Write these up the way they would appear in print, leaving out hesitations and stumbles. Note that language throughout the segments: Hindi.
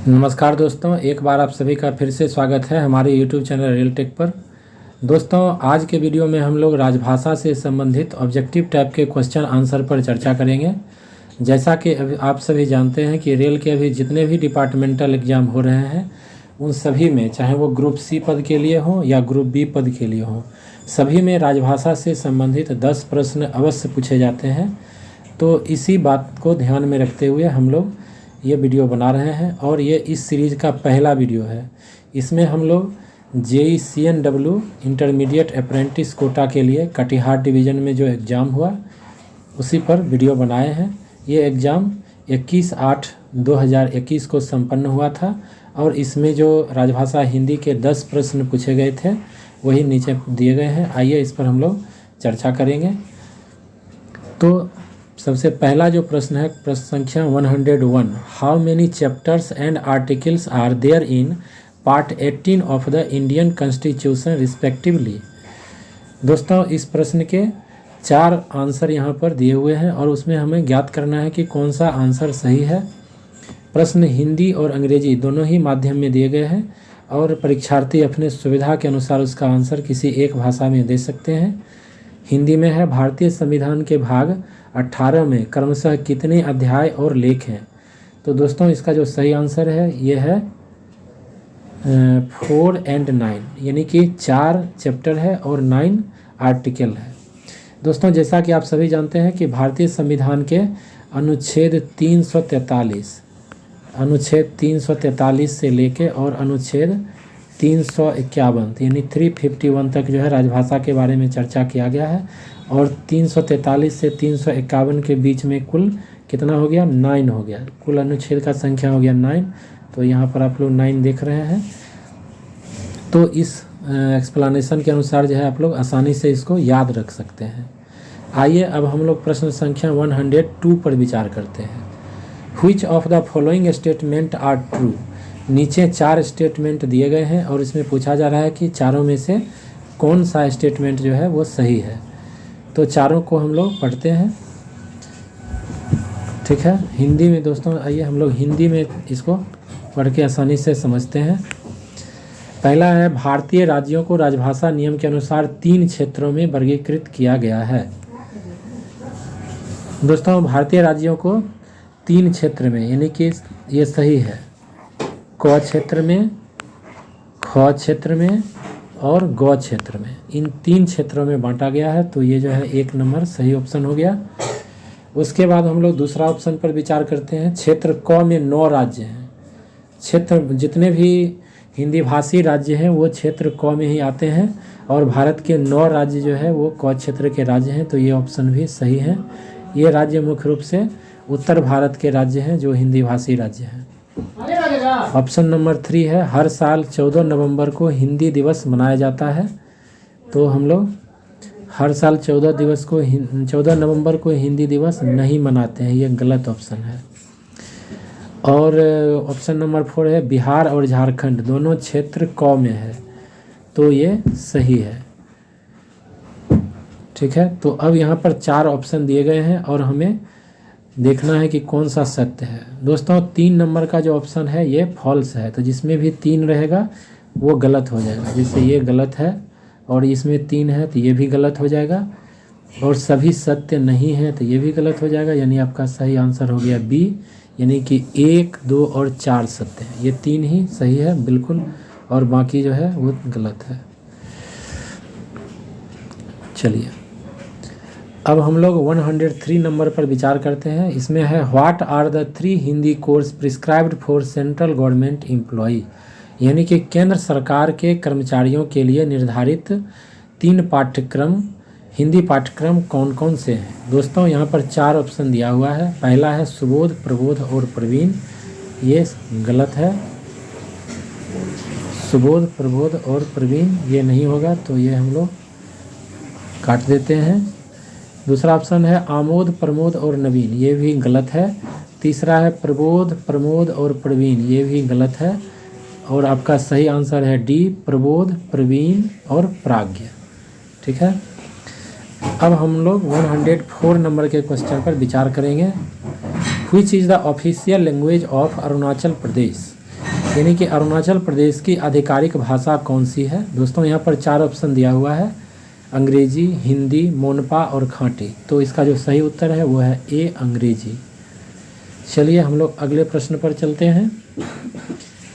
नमस्कार दोस्तों, एक बार आप सभी का फिर से स्वागत है हमारे YouTube चैनल रियल टेक पर। दोस्तों, आज के वीडियो में हम लोग राजभाषा से संबंधित ऑब्जेक्टिव टाइप के क्वेश्चन आंसर पर चर्चा करेंगे। जैसा कि आप सभी जानते हैं कि रेल के अभी जितने भी डिपार्टमेंटल एग्ज़ाम हो रहे हैं उन सभी में, चाहे वो ग्रुप सी पद के लिए हो या ग्रुप बी पद के लिए हो, सभी में राजभाषा से संबंधित 10 प्रश्न अवश्य पूछे जाते हैं। तो इसी बात को ध्यान में रखते हुए हम लोग ये वीडियो बना रहे हैं और ये इस सीरीज़ का पहला वीडियो है। इसमें हम लोग JEE-CNW इंटरमीडिएट अप्रेंटिस कोटा के लिए कटिहार डिवीज़न में जो एग्ज़ाम हुआ उसी पर वीडियो बनाए हैं। ये एग्ज़ाम 21/8/2021 को संपन्न हुआ था और इसमें जो राजभाषा हिंदी के 10 प्रश्न पूछे गए थे वही नीचे दिए गए हैं। आइए इस पर हम लोग चर्चा करेंगे। तो सबसे पहला जो प्रश्न है, प्रश्न संख्या 101, how many chapters and articles are there in part 18 of the Indian constitution respectively. दोस्तों, इस प्रश्न के 4 आंसर यहाँ पर दिए हुए हैं और उसमें हमें ज्ञात करना है कि कौन सा आंसर सही है। प्रश्न हिंदी और अंग्रेजी दोनों ही माध्यम में दिए गए हैं और परीक्षार्थी अपने सुविधा के अनुसार उसका आंसर किसी एक भाषा में दे सकते हैं। हिंदी में है, भारतीय संविधान के भाग 18 में क्रमशः कितने अध्याय और लेख हैं। तो दोस्तों, इसका जो सही आंसर है ये है 4 और 9, यानी कि 4 चैप्टर है और 9 आर्टिकल है। दोस्तों, जैसा कि आप सभी जानते हैं कि भारतीय संविधान के अनुच्छेद 343 से लेके और अनुच्छेद 351 यानी 351 तक जो है राजभाषा के बारे में चर्चा किया गया है और 343 से 351 के बीच में कुल कितना हो गया, 9 हो गया। कुल अनुच्छेद का संख्या हो गया 9। तो यहाँ पर आप लोग 9 देख रहे हैं। तो इस एक्सप्लेनेशन के अनुसार जो है आप लोग आसानी से इसको याद रख सकते हैं। आइए अब हम लोग प्रश्न संख्या 102 पर विचार करते हैं। Which of the following statement are true. नीचे 4 स्टेटमेंट दिए गए हैं और इसमें पूछा जा रहा है कि चारों में से कौन सा स्टेटमेंट जो है वो सही है। तो चारों को हम लोग पढ़ते हैं, ठीक है, हिंदी में। दोस्तों, आइए हम लोग हिंदी में इसको पढ़ के आसानी से समझते हैं। पहला है, भारतीय राज्यों को राजभाषा नियम के अनुसार 3 क्षेत्रों में वर्गीकृत किया गया है। दोस्तों, भारतीय राज्यों को 3 क्षेत्र में, यानी कि ये सही है, क क्षेत्र में, ख क्षेत्र में और ग क्षेत्र में, इन 3 क्षेत्रों में बांटा गया है। तो ये जो है 1 नंबर सही ऑप्शन हो गया। उसके बाद हम लोग दूसरा ऑप्शन पर विचार करते हैं। क्षेत्र क में 9 राज्य हैं। क्षेत्र जितने भी हिंदी भाषी राज्य हैं वो क्षेत्र क में ही आते हैं और भारत के 9 राज्य जो है वो क क्षेत्र के राज्य हैं। तो ये ऑप्शन भी सही है। ये राज्य मुख्य रूप से उत्तर भारत के राज्य हैं जो हिंदी भाषी राज्य हैं। ऑप्शन नंबर 3 है, हर साल 14 नवंबर को हिंदी दिवस मनाया जाता है। तो हम लोग हर साल 14 नवंबर को हिंदी दिवस नहीं मनाते हैं, ये गलत ऑप्शन है। और ऑप्शन नंबर 4 है, बिहार और झारखंड दोनों क्षेत्र क में है। तो ये सही है, ठीक है। तो अब यहाँ पर 4 ऑप्शन दिए गए हैं और हमें देखना है कि कौन सा सत्य है। दोस्तों, 3 नंबर का जो ऑप्शन है ये फॉल्स है। तो जिसमें भी 3 रहेगा वो गलत हो जाएगा। जैसे ये गलत है और इसमें 3 है तो ये भी गलत हो जाएगा और सभी सत्य नहीं है तो ये भी गलत हो जाएगा। यानी आपका सही आंसर हो गया बी, यानी कि 1, 2 और 4 सत्य है। ये 3 ही सही है बिल्कुल और बाकी जो है वो गलत है। चलिए अब हम लोग 103 नंबर पर विचार करते हैं। इसमें है, what are the 3 Hindi course prescribed for central government employee. यानी कि केंद्र सरकार के कर्मचारियों के लिए निर्धारित 3 पाठ्यक्रम, हिंदी पाठ्यक्रम कौन कौन से हैं। दोस्तों, यहाँ पर 4 ऑप्शन दिया हुआ है। पहला है सुबोध, प्रबोध और प्रवीण। ये गलत है। सुबोध, प्रबोध और प्रवीण ये नहीं होगा, तो ये हम लोग काट देते हैं। दूसरा ऑप्शन है आमोद, प्रमोद और नवीन। ये भी गलत है। तीसरा है प्रबोध, प्रमोद और प्रवीण। ये भी गलत है। और आपका सही आंसर है डी, प्रबोध, प्रवीण और प्राज्ञ, ठीक है। अब हम लोग 104 नंबर के क्वेश्चन पर विचार करेंगे। Which is the official language of Arunachal Pradesh. यानी कि अरुणाचल प्रदेश की आधिकारिक भाषा कौन सी है? दोस्तों यहाँ पर 4 ऑप्शन दिया हुआ है, अंग्रेजी, हिंदी, मोनपा और खांटी। तो इसका जो सही उत्तर है वो है ए, अंग्रेजी। चलिए हम लोग अगले प्रश्न पर चलते हैं।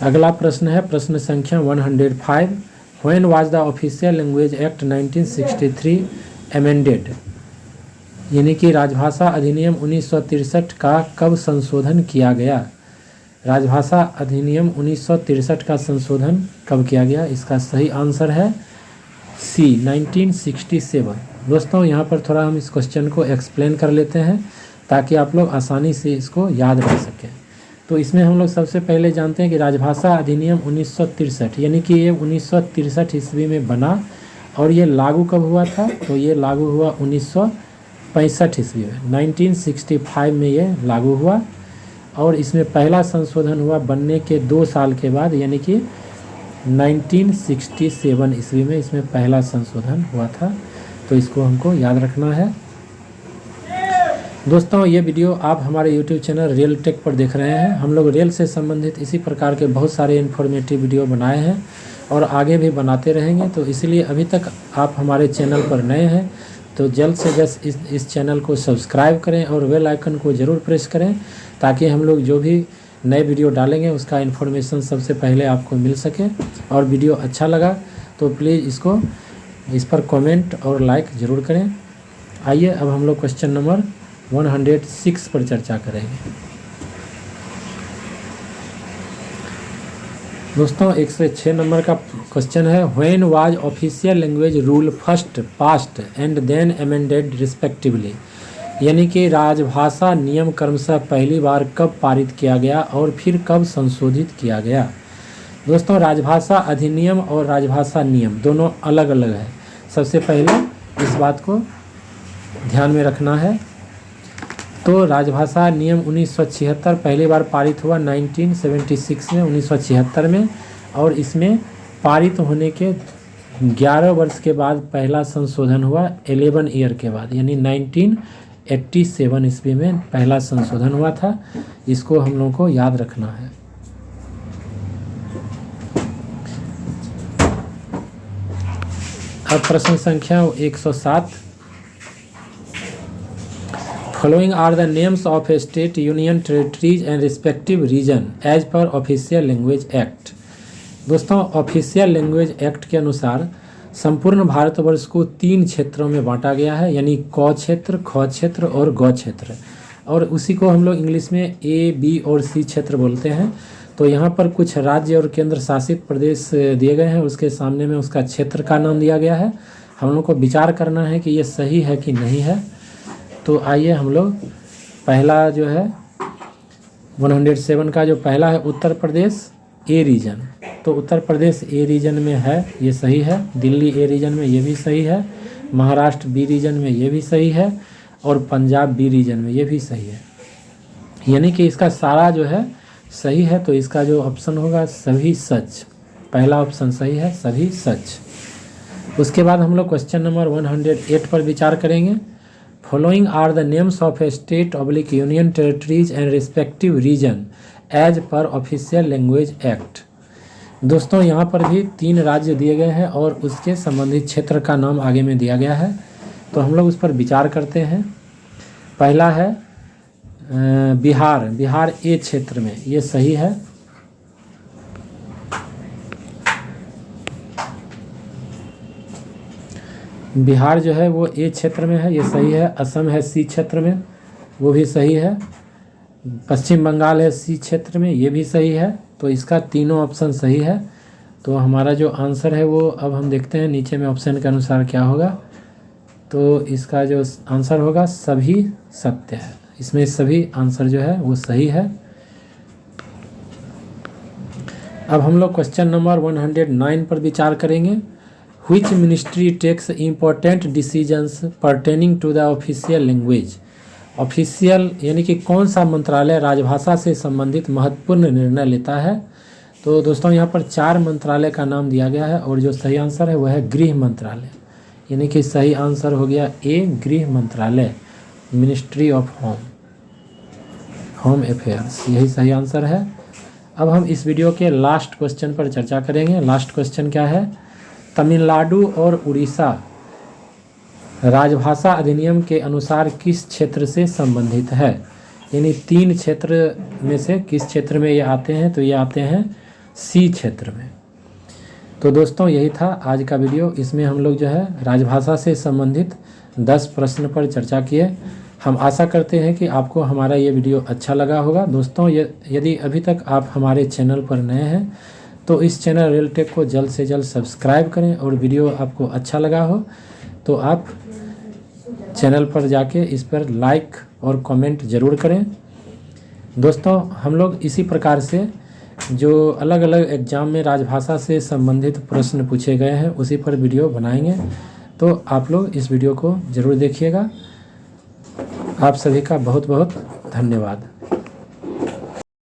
अगला प्रश्न है प्रश्न संख्या 105। When was the official language act 1963 amended? यानी कि राजभाषा अधिनियम 1963 का कब संशोधन किया गया? राजभाषा अधिनियम 1963 का संशोधन कब किया गया? इसका सही आंसर है सी, 1967। दोस्तों यहाँ पर थोड़ा हम इस क्वेश्चन को एक्सप्लेन कर लेते हैं ताकि आप लोग आसानी से इसको याद रख सकें। तो इसमें हम लोग सबसे पहले जानते हैं कि राजभाषा अधिनियम 1963 यानी कि ये 1963 ईस्वी में बना और ये लागू कब हुआ था? तो ये लागू हुआ 1965 ईस्वी में, 1965 में ये लागू हुआ और इसमें पहला संशोधन हुआ बनने के 2 साल के बाद, यानी कि 1967 ईस्वी में इसमें पहला संशोधन हुआ था। तो इसको हमको याद रखना है। दोस्तों ये वीडियो आप हमारे YouTube चैनल रियल टेक पर देख रहे हैं। हम लोग रेल से संबंधित इसी प्रकार के बहुत सारे इन्फॉर्मेटिव वीडियो बनाए हैं और आगे भी बनाते रहेंगे। तो इसलिए अभी तक आप हमारे चैनल पर नए हैं तो जल्द से जल्द इस चैनल को सब्सक्राइब करें और बेल आइकन को ज़रूर प्रेस करें ताकि हम लोग जो भी नए वीडियो डालेंगे उसका इन्फॉर्मेशन सबसे पहले आपको मिल सके। और वीडियो अच्छा लगा तो प्लीज़ इस पर कमेंट और लाइक ज़रूर करें। आइए अब हम लोग क्वेश्चन नंबर 106 पर चर्चा करेंगे। दोस्तों 106 नंबर का क्वेश्चन है, when was official language rule first passed and then amended respectively? यानी कि राजभाषा नियम क्रमशः पहली बार कब पारित किया गया और फिर कब संशोधित किया गया? दोस्तों राजभाषा अधिनियम और राजभाषा नियम दोनों अलग अलग है। सबसे पहले इस बात को ध्यान में रखना है। तो राजभाषा नियम 1976 पहली बार पारित हुआ 1976 में, 1976 में, और इसमें पारित होने के 11 वर्ष के बाद पहला संशोधन हुआ 11 ईयर के बाद, यानी 1987 ईस्वी में पहला संशोधन हुआ था। इसको हम लोगों को याद रखना है। अब प्रश्न संख्या 107। Following are the names of state, union territories and respective region as per official language act? दोस्तों ऑफिशियल लैंग्वेज एक्ट के अनुसार संपूर्ण भारतवर्ष को 3 क्षेत्रों में बांटा गया है, यानी क क्षेत्र, ख क्षेत्र और ग क्षेत्र, और उसी को हम लोग इंग्लिश में ए, बी और सी क्षेत्र बोलते हैं। तो यहाँ पर कुछ राज्य और केंद्र शासित प्रदेश दिए गए हैं, उसके सामने में उसका क्षेत्र का नाम दिया गया है। हम लोग को विचार करना है कि ये सही है कि नहीं है। तो आइए हम लोग पहला जो है 107 का जो पहला है उत्तर प्रदेश ए रीजन। तो उत्तर प्रदेश ए रीजन में है, ये सही है। दिल्ली ए रीजन में ये भी सही है। महाराष्ट्र बी रीजन में ये भी सही है और पंजाब बी रीजन में ये भी सही है। यानी कि इसका सारा जो है सही है। तो इसका जो ऑप्शन होगा सभी सच, पहला ऑप्शन सही है, सभी सच। उसके बाद हम लोग क्वेश्चन नंबर 108 पर विचार करेंगे। Following are the names of a state oblique union territories and respective region as per official language act? दोस्तों यहाँ पर भी 3 राज्य दिए गए हैं और उसके संबंधित क्षेत्र का नाम आगे में दिया गया है। तो हम लोग उस पर विचार करते हैं। पहला है बिहार, बिहार ए क्षेत्र में, ये सही है। बिहार जो है वो ए क्षेत्र में है, ये सही है। असम है सी क्षेत्र में, वो भी सही है। पश्चिम बंगाल है सी क्षेत्र में, ये भी सही है। तो इसका तीनों ऑप्शन सही है। तो हमारा जो आंसर है वो अब हम देखते हैं नीचे में ऑप्शन के अनुसार क्या होगा। तो इसका जो आंसर होगा सभी सत्य है। इसमें सभी आंसर जो है वो सही है। अब हम लोग क्वेश्चन नंबर 109 पर विचार करेंगे। Which ministry takes important decisions pertaining to the official language? Official यानी कि कौन सा मंत्रालय राजभाषा से संबंधित महत्वपूर्ण निर्णय लेता है? तो दोस्तों यहाँ पर 4 मंत्रालय का नाम दिया गया है और जो सही आंसर है वह है गृह मंत्रालय। यानी कि सही आंसर हो गया ए, गृह मंत्रालय, मिनिस्ट्री ऑफ होम अफेयर्स, यही सही आंसर है। अब हम इस वीडियो के लास्ट क्वेश्चन पर चर्चा करेंगे। लास्ट क्वेश्चन क्या है? तमिलनाडु और उड़ीसा राजभाषा अधिनियम के अनुसार किस क्षेत्र से संबंधित है? यानी 3 क्षेत्र में से किस क्षेत्र में ये आते हैं? तो ये आते हैं सी क्षेत्र में। तो दोस्तों यही था आज का वीडियो। इसमें हम लोग जो है राजभाषा से संबंधित 10 प्रश्न पर चर्चा किए। हम आशा करते हैं कि आपको हमारा ये वीडियो अच्छा लगा होगा। दोस्तों यदि अभी तक आप हमारे चैनल पर नए हैं तो इस चैनल रियलटेक को जल्द से जल्द सब्सक्राइब करें, और वीडियो आपको अच्छा लगा हो तो आप चैनल पर जाके इस पर लाइक और कमेंट ज़रूर करें। दोस्तों हम लोग इसी प्रकार से जो अलग अलग एग्ज़ाम में राजभाषा से संबंधित प्रश्न पूछे गए हैं उसी पर वीडियो बनाएंगे, तो आप लोग इस वीडियो को ज़रूर देखिएगा। आप सभी का बहुत बहुत धन्यवाद।